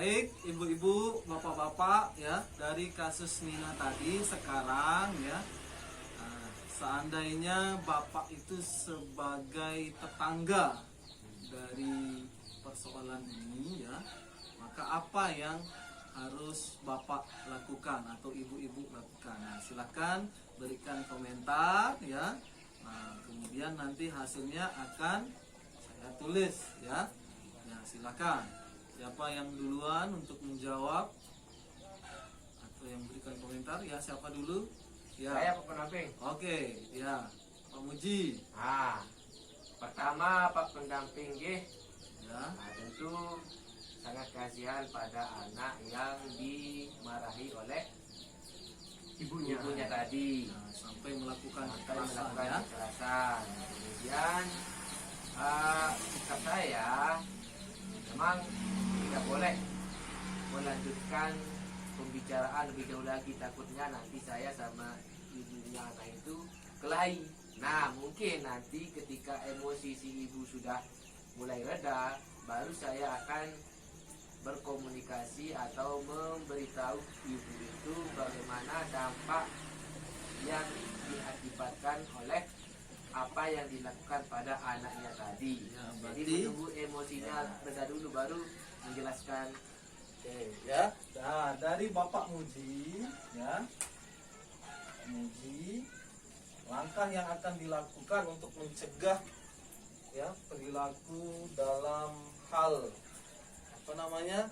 Baik, ibu-ibu, bapak-bapak ya, dari kasus Nina tadi sekarang ya, seandainya bapak itu sebagai tetangga dari persoalan ini ya, maka apa yang harus bapak lakukan atau ibu-ibu lakukan? Nah, silakan berikan komentar ya. Nah, kemudian nanti hasilnya akan saya tulis ya. Ya, silakan. Siapa yang duluan untuk menjawab atau yang berikan komentar ya, siapa dulu? Ya. Saya Pak Pendamping. Oke, ya. Pak Muji. Pertama Pak Pendamping G. Ya. Tentu sangat kasihan pada anak yang dimarahi oleh ibunya tadi. Nah, sampai melakukan Sampai kekerasan melakukan ya. kekerasan. Kemudian sikap saya memang tidak boleh melanjutkan pembicaraan lebih jauh lagi, takutnya nanti saya sama ibunya anak itu kelahi. Nah, mungkin nanti ketika emosi si ibu sudah mulai reda, baru saya akan berkomunikasi atau memberitahu ibu itu bagaimana dampak yang diakibatkan oleh apa yang dilakukan pada anaknya tadi. Ya, Jadi berarti menunggu emosinya reda dulu baru menjelaskan. oke ya. Nah, dari Bapak Muji ya. Muji, langkah yang akan dilakukan untuk mencegah ya perilaku dalam hal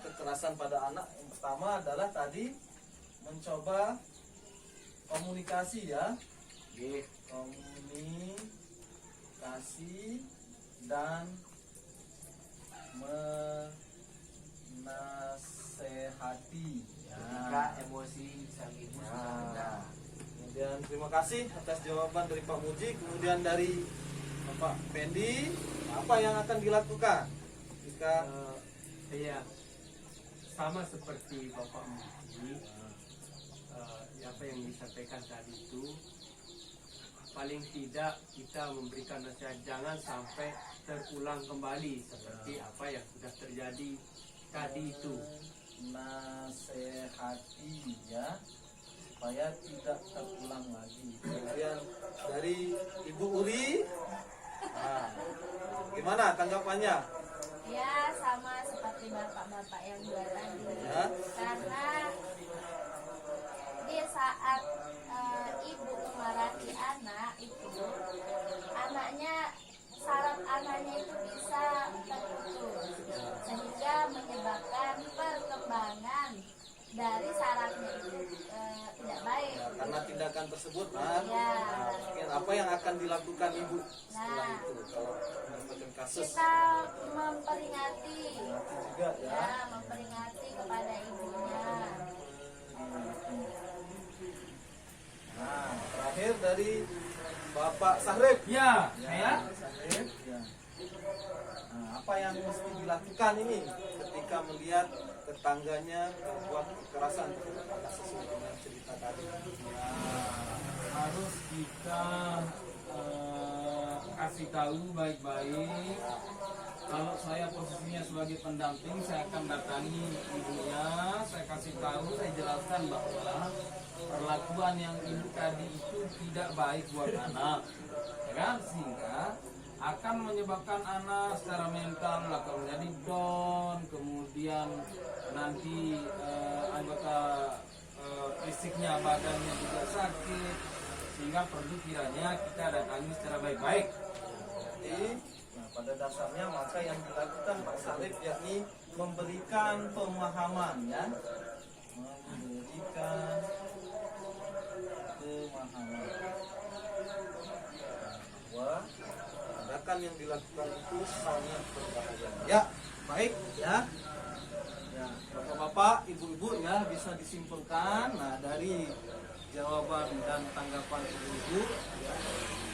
kekerasan pada anak, yang pertama adalah tadi mencoba komunikasi ya. Komunikasi dan menasehati Ketika emosi sang ibu sudah reda. Kemudian terima kasih atas jawaban dari Pak Muji. Kemudian dari Bapak Pendi, apa yang akan dilakukan jika Iya, sama seperti Bapak Muji, apa yang disampaikan tadi itu, paling tidak kita memberikan nasihat jangan sampai terulang kembali seperti apa yang sudah terjadi tadi itu. nasehati ya, supaya tidak terulang lagi. Kemudian dari Ibu Uri, gimana tanggapannya? Ya, sama seperti bapak-bapak yang dua tadi. Ya. Karena di saat ibu memarahi anak itu, saraf anaknya itu bisa terputus, sehingga menyebabkan perkembangan dari sarafnya itu tidak baik. Ya, karena tindakan tersebut, Mas. Ya. Mungkin apa yang akan dilakukan Ibu setelah itu kalau mendapatkan kasus? Kita memperingati, Juga ya. ya, memperingati kepada ibunya. Nah, terakhir dari Bapak Sahrib. Ya, Ya, Sahrib. Ya. Nah, apa yang mesti dilakukan ini ketika melihat tetangganya berbuat kekerasan sesuai dengan cerita tadi? harus kita kasih tahu baik-baik. Kalau saya posisinya sebagai pendamping, saya akan datangi ibunya, saya kasih tahu, saya jelaskan bahwa perlakuan yang ibu tadi itu tidak baik buat anak, ya kan? Sehingga akan menyebabkan anak secara mental akan menjadi down, kemudian nanti anggota fisiknya, badannya juga sakit, sehingga perlu kiranya kita datangi secara baik-baik. Jadi, pada dasarnya maka yang dilakukan Pak Sarif yakni memberikan pemahaman ya, memberikan pemahaman bahwa tindakan yang dilakukan itu sangat berbahaya. Ya, baik ya. Ya, bapak-bapak, ibu-ibu ya, bisa disimpulkan. Nah, dari jawaban dan tanggapan ibu-ibu ya,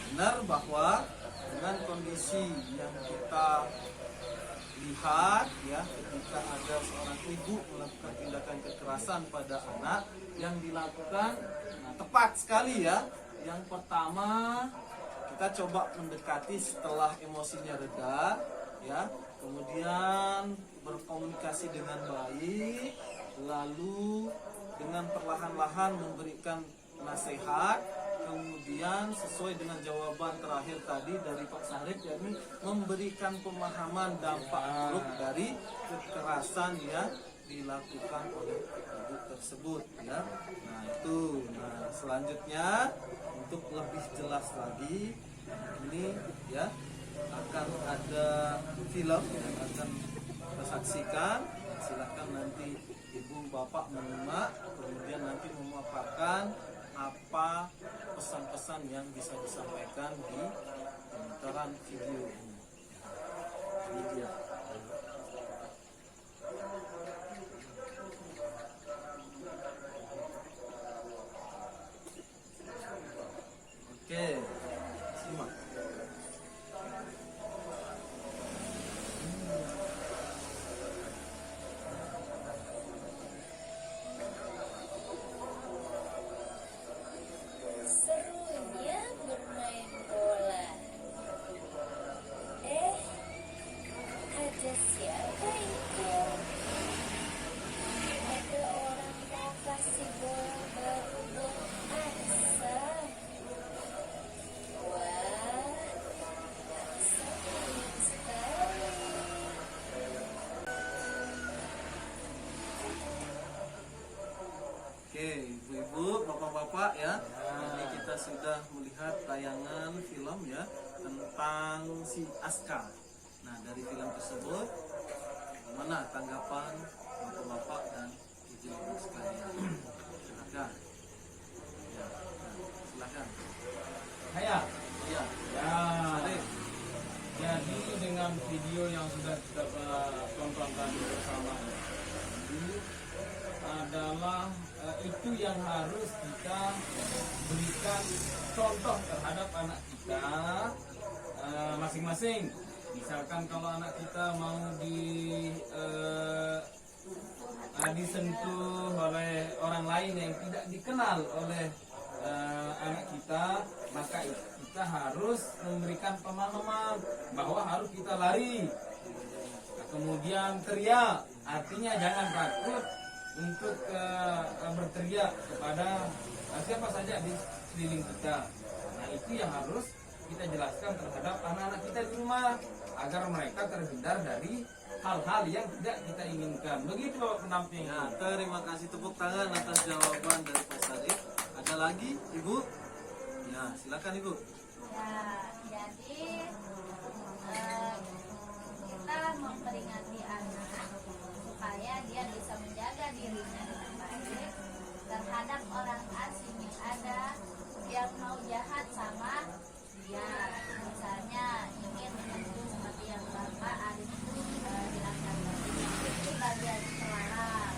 benar bahwa dengan kondisi yang kita lihat ya, ketika ada seorang ibu melakukan tindakan kekerasan pada anak, yang dilakukan tepat sekali ya. Yang pertama, kita coba mendekati setelah emosinya reda ya, kemudian berkomunikasi dengan baik, lalu dengan perlahan-lahan memberikan nasihat, kemudian sesuai dengan jawaban terakhir tadi dari Pak Sarip, yakni memberikan pemahaman dampak buruk dari kekerasan yang dilakukan oleh ibu tersebut ya. Nah itu, nah selanjutnya untuk lebih jelas lagi ini ya akan ada film yang akan kita saksikan. Silahkan nanti ibu bapak menyimak, kemudian nanti memaparkan apa pesan-pesan yang bisa disampaikan di pemutaran video ini. Ini dia. Oke, simak. Serunya bermain bola. Ada siapa itu? Ada orang mau kasih bola baru buat Anissa. Wah, senang sekali. Oke, ibu-ibu, bapak-bapak ya. Ini kita sudah melihat tayangan film ya tentang si Aska. Nah, dari film tersebut bagaimana tanggapan bapak-bapak dan ibu-ibu sekalian? Silakan. Ya, nah, silakan. Saya Iya, ya. Sarip. Jadi dengan video yang sudah kita tonton tadi bersama ini adalah itu yang harus kita berikan contoh terhadap anak kita masing-masing. Misalkan kalau anak kita mau disentuh oleh orang lain yang tidak dikenal oleh anak kita, maka kita harus memberikan pemahaman bahwa harus kita lari. Nah, kemudian teriak, artinya jangan takut untuk berteriak kepada siapa saja di sekeliling kita. Nah itu yang harus kita jelaskan terhadap anak-anak kita di rumah agar mereka terhindar dari hal-hal yang tidak kita inginkan. Begitu Bapak pendamping. Nah, terima kasih, tepuk tangan atas jawaban dari Pak Sarip. Ada lagi, Ibu? Ya, silakan Ibu. Ya, jadi kita memperingati anak supaya dia bisa menjaga dirinya dengan baik terhadap orang asing yang ada yang mau jahat sama dia. Misalnya ingin menyentuh seperti yang Bapak Arif itu jelaskan tadi, itu bagian terlarang.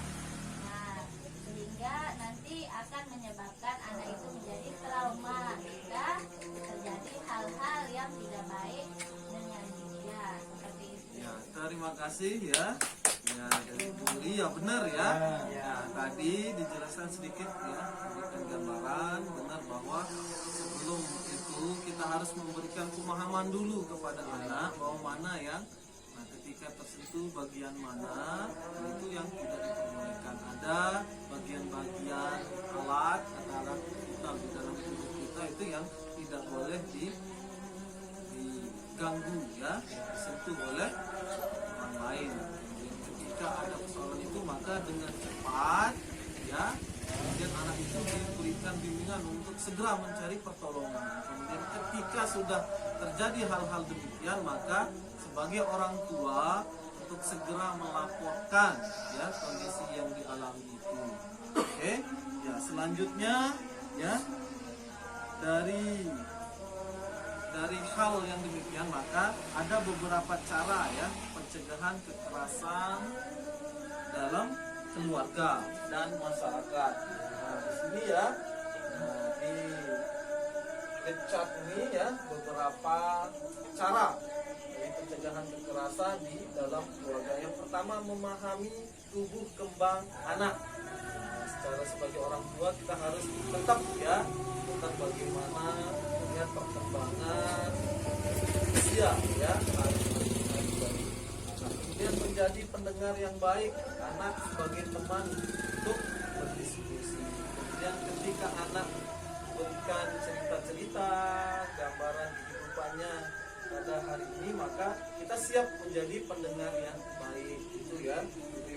Nah, sehingga nanti akan menyebabkan anak itu menjadi trauma jika terjadi hal-hal yang tidak baik dengan dia seperti itu. Ya, terima kasih ya. Ya, dari Bu Uli, ya benar ya. Ya, tadi dijelaskan sedikit ya, memberikan gambaran benar bahwa sebelum itu kita harus memberikan pemahaman dulu kepada anak bahwa mana yang ketika tersentuh bagian mana itu yang tidak diperbolehkan. Ada bagian-bagian alat vital di dalam tubuh kita itu yang tidak boleh diganggu ya, disentuh oleh orang lain. Ketika ada persoalan itu maka dengan cepat ya kemudian anak itu diberikan bimbingan untuk segera mencari pertolongan. Kemudian ketika sudah terjadi hal-hal demikian maka sebagai orang tua untuk segera melaporkan ya kondisi yang dialami itu. Oke, ya selanjutnya ya dari hal yang demikian maka ada beberapa cara ya pencegahan kekerasan dalam keluarga dan masyarakat. Nah, di sini ya di chat ini ya beberapa cara dari pencegahan kekerasan di dalam keluarga. Yang pertama, memahami tubuh kembang anak. Nah, secara sebagai orang tua kita harus tetap ya tentang bagaimana melihat perkembangan usia ya dari anak kemudian menjadi pendengar yang baik, anak sebagai teman untuk berdiskusi. Kemudian ketika anak berikan cerita-cerita, gambaran kehidupannya pada hari ini, maka kita siap menjadi pendengar yang baik. Itu ya,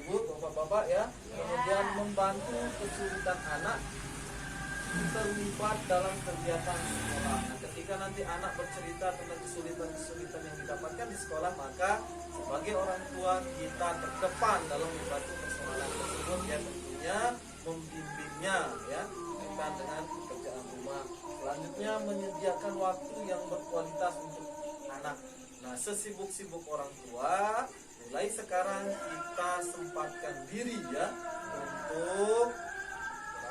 ibu, bapak-bapak ya. Kemudian membantu kesulitan anak terlibat dalam kegiatan sekolah. Nah, ketika nanti anak bercerita tentang kesulitan-kesulitan yang didapatkan di sekolah, maka sebagai orang tua kita terdepan dalam membantu persoalan tersebut, ya tentunya membimbingnya ya berkaitan dengan pekerjaan rumah. Selanjutnya menyediakan waktu yang berkualitas untuk anak. Nah, sesibuk-sibuk orang tua, mulai sekarang kita sempatkan diri ya untuk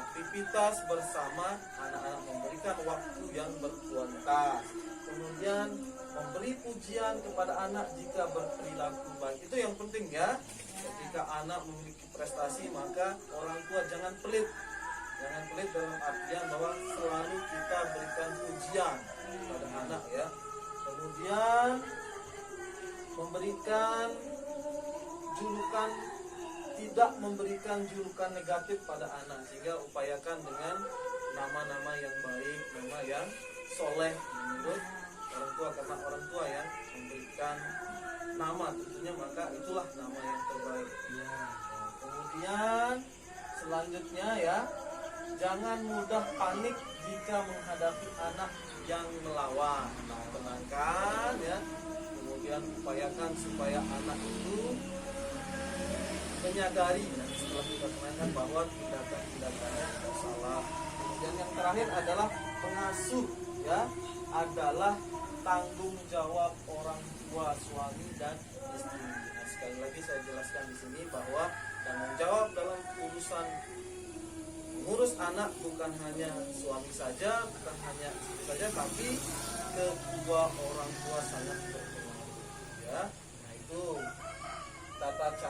aktivitas bersama anak-anak, memberikan waktu yang berkualitas. Kemudian memberi pujian kepada anak jika berperilaku baik. Itu yang penting ya. Ketika anak memiliki prestasi, maka orang tua jangan pelit. Jangan pelit dalam artian bahwa selalu kita berikan pujian kepada anak ya. Kemudian memberikan julukan, tidak memberikan julukan negatif pada anak, sehingga upayakan dengan nama-nama yang baik, nama yang soleh menurut orang tua, karena orang tua yang memberikan nama tentunya, maka itulah nama yang terbaik. Nah, kemudian selanjutnya ya, jangan mudah panik jika menghadapi anak yang melawan. Nah, tenangkan ya. Kemudian upayakan supaya anak itu menyadari setelah kita tenangkan bahwa tindakan-tindakannya salah. Kemudian yang terakhir adalah pengasuh ya, adalah tanggung jawab orang tua, suami dan istri. Nah, sekali lagi saya jelaskan di sini bahwa tanggung jawab dalam urusan mengurus anak bukan hanya suami saja, bukan hanya istri saja, tapi kedua orang tua sangat berpengaruh ya. Nah, itu tata cara